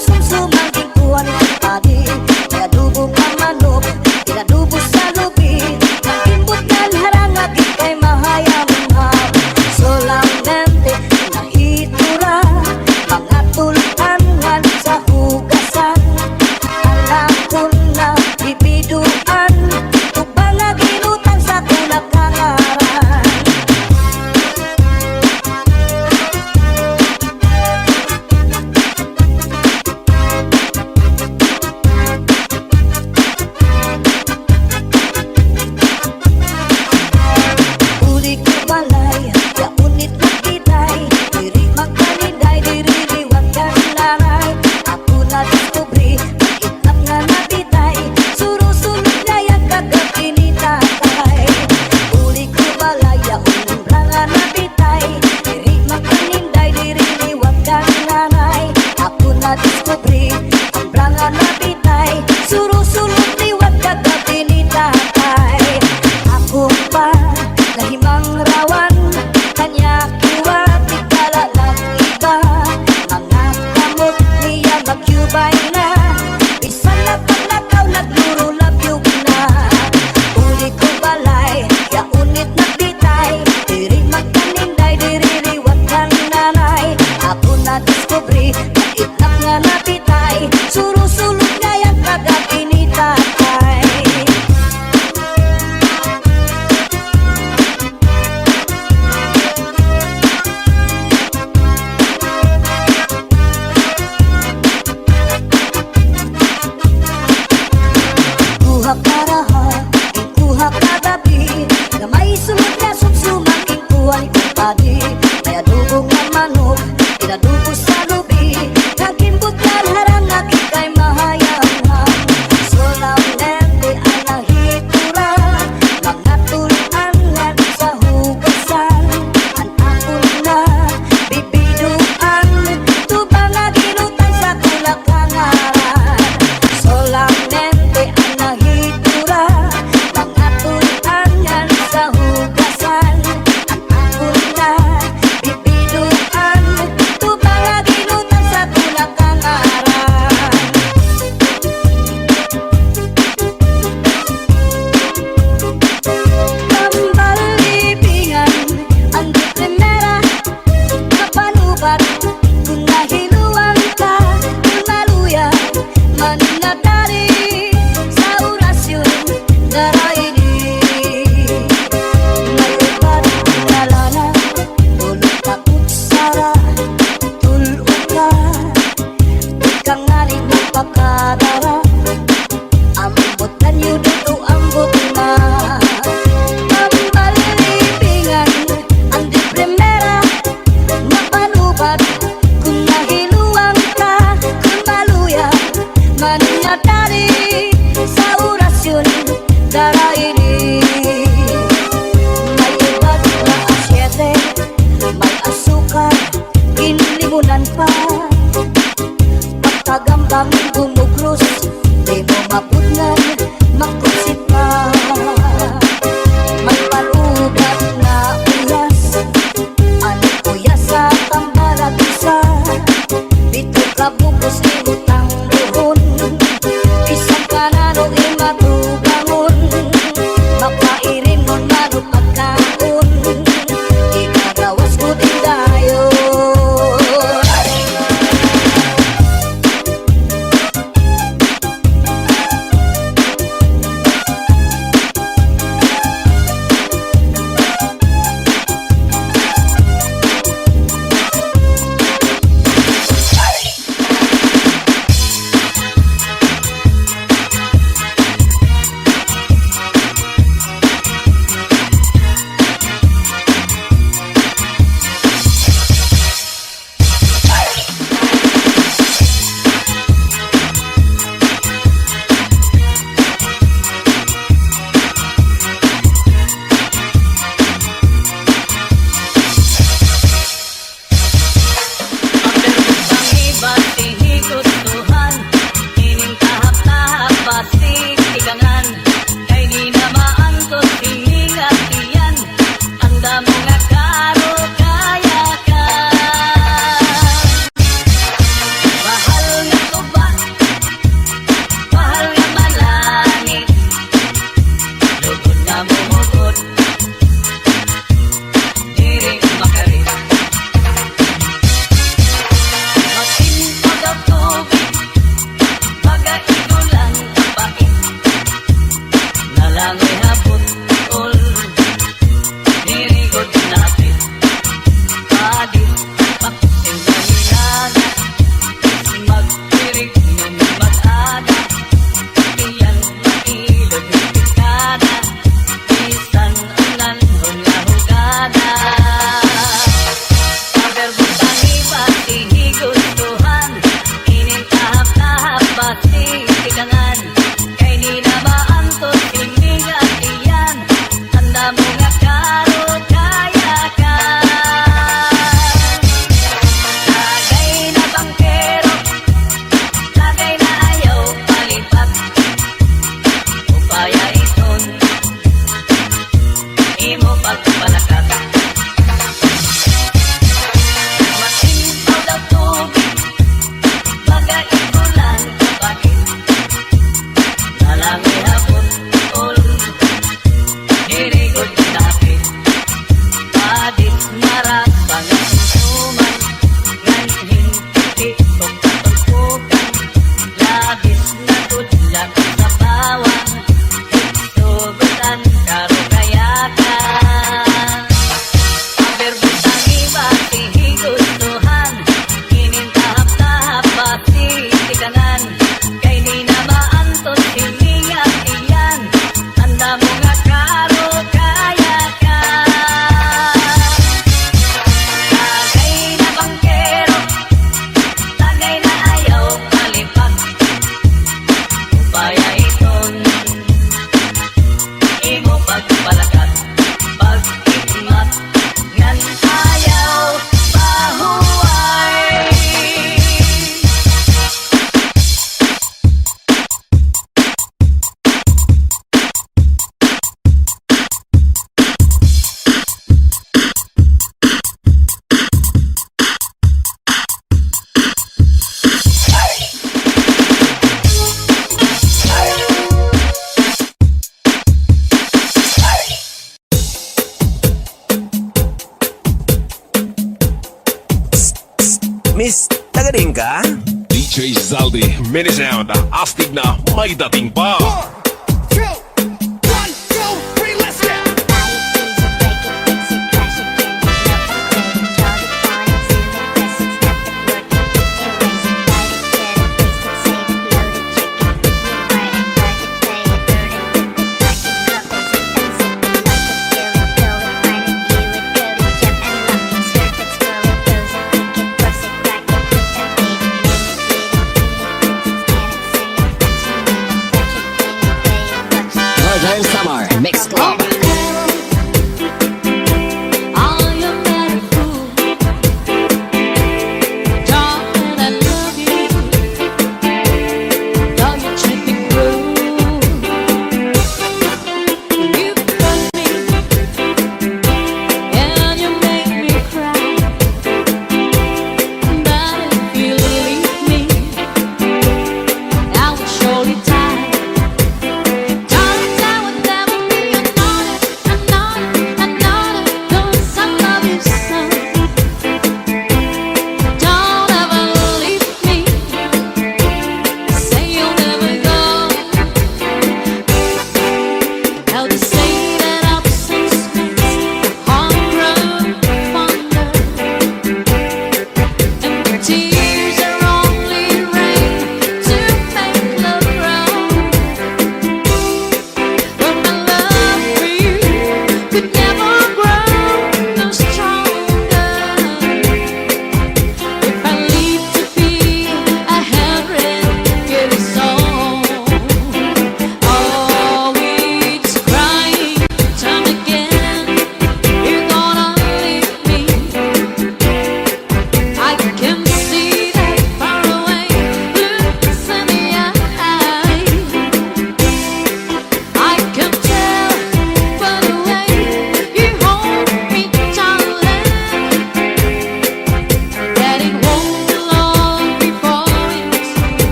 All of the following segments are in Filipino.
sumsumaging kuwan ng padi. May adubo ka manok, inadubo sa lubi. Nakimbot ng harangag, ikay mahayamham. Solamente nahitura, mga tulangan sa hugasan. Alam ko na bibiduan, tubang na ginutan sa kulak-kangaran. Uli ko balay, yaunit na kitay. Diri magkaniday, diri liwat ka naray. Ako na diskubri, itlap nga natitay. Surusunod na yung kagabi ni tatay. Uli ko balay, yaunit nga natitay. Diri magkaniday, diri liwat ka naray. Ako na diskubri, ang branga natitay. Surusunod liwat kagabi ni tatay. Ako pa nahimang rawan, kanya kuwat ikala ng iba. Mga kamot niya magyubay na, isa na paglakaw nagluro labyog na. Uli ko balay, yaunit na bitay. Diri magkaninday, diri liwat kang nanay. Ako na diskubri, maitlap nga napitay. Surusulog nga yung kagabi ni tatay. Kuha karaha, kuha kagabi. Na may sunod na sumsumaging kuwan ng padi. May adubo nga manok, inadubo sa lubi. Nagimbot na harangag, ikay mahayamham. Solamente ang nahitura, mga tulangan sa hugasan. Ang ako na bibiduan, tubang na ginutan sa kulak-kangaran. Solamente ang nahitura, mga tulangan sa hugasan. Ang ako na bibiduan, tubang na ginutan sa kulak-kangaran. Pambalibingan, ang di primera, kapanubat. Kung nahiluan ka, kung maluya, maninatari sa orasyon, daraini. Mayubat nalana, tulog ka kutsara, tulog ka. Ikang ngaling magpakadara, ambot na niyo dito, ambot na. Pambalibingan, ang di primera, mapanubat. Kung nahiluan ka, kung maluya, maninatari sa orasyon, daraini. May iba't na asyete, may asukar, inlimunan pa. Pagkagambang bumugros, di mo mapudnan, makusit pa. May parugat na uyas, ano uyas sa tambalat isa. Dito ka bukos ni utang buhon, isang kanano imatubangon. Mapairin mon mano pagkaon, ikagawas ko din dayon. talaga? DJ Zaldi, mini sound, astig na may dating pa. Northern Summer Mix Club.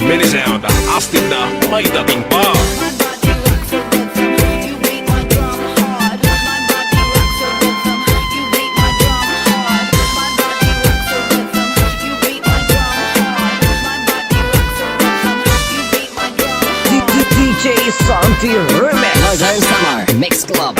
Mini sound, astig na may dating pa. DJ Santi Remix. Northern Summer Mix Club.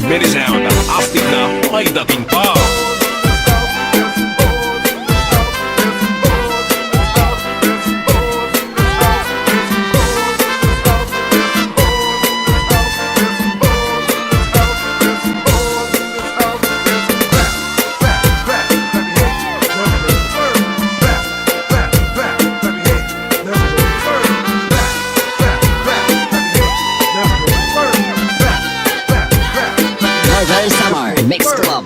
Mini sound, astig na may dating pa. Northern Summer Mix Club.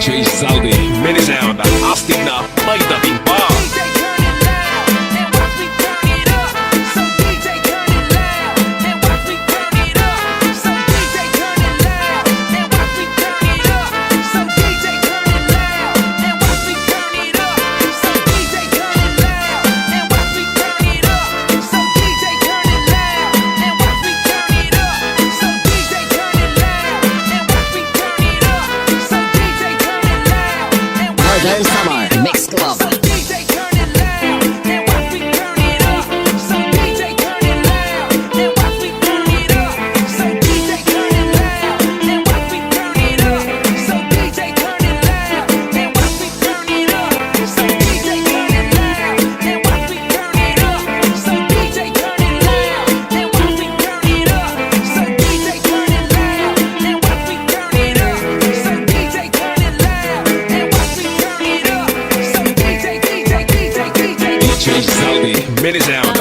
DJ Zaldi, mini sound, Hastag na may dating pa. DJ turn it loud and watch me turn it up. So DJ turn it loud and watch me turn it up. So DJ turn it loud and watch me turn it up. So DJ turn it loud and watch me turn it up. So DJ turn it loud and watch me turn it up. So DJ turn it loud and watch me turn it up. So DJ turn it loud and watch me turn it up. So DJ turn it loud and watch me Northern turn Summer it up. Mix Club. So DJ turn it loud and watch me turn it up. So DJ turn it loud and watch me turn it up. So DJ turn it loud and watch me turn it up. So DJ turn it loud and watch me turn it up. So DJ turn it loud and watch me turn it up. So DJ turn it loud and watch me turn it up. So DJ turn it loud and watch me turn it up. So DJ turn it loud and watch me turn it up. So DJ Zaldi, mini sound.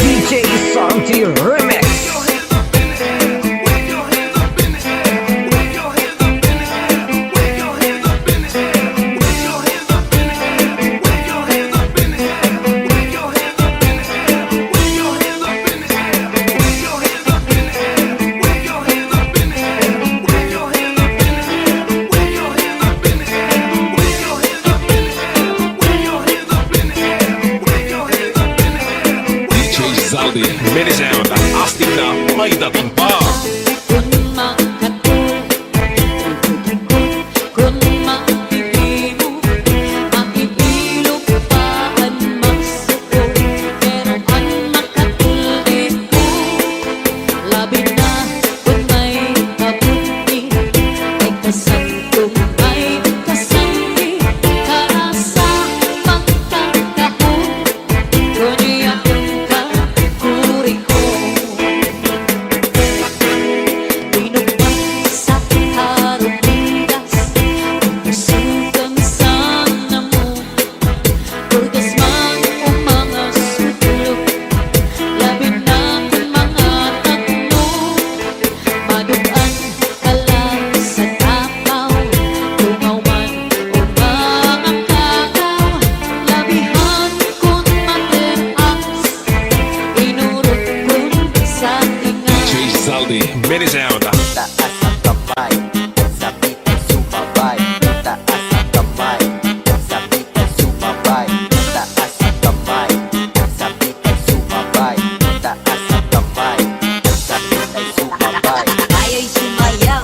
DJ Santi Remix. DJ Zaldi, mini sound, Hastag na may dating pa. Mini sound. Taas ang kamay, at sabit ay sumabay. Taas ang kamay, at sabit ay sumabay. Taas ang kamay, at sabit ay sumabay. Taas ang kamay, at sabit ay sumabay. Tayo'y sumayaw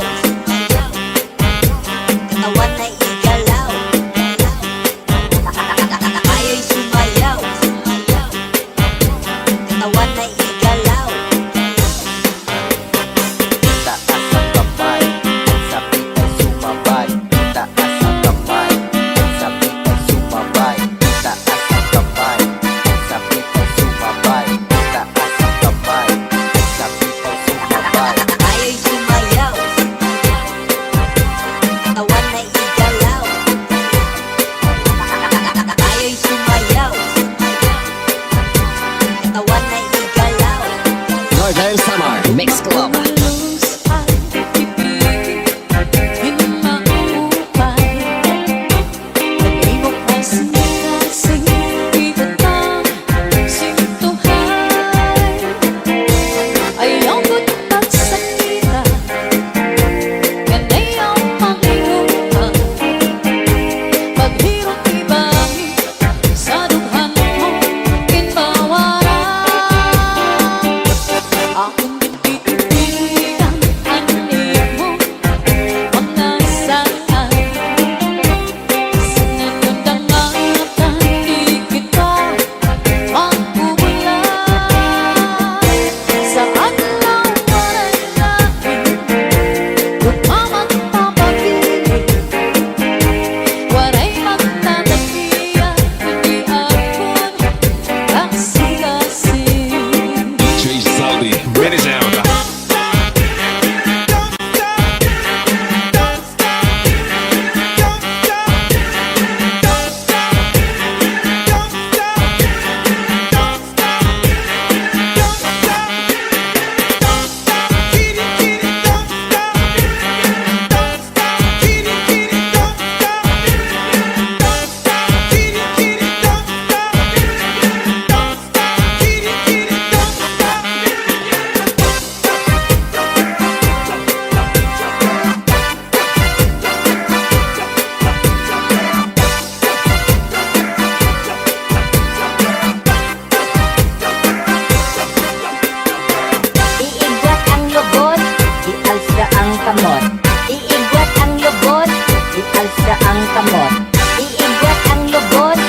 kamot. Iigwat ang lubot, ialsa ang kamot. Iigwat ang lubot,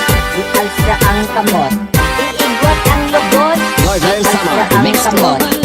ialsa ang kamot. Iigwat ang lubot, Northern ialsa Summer ang Mixed kamot. Club.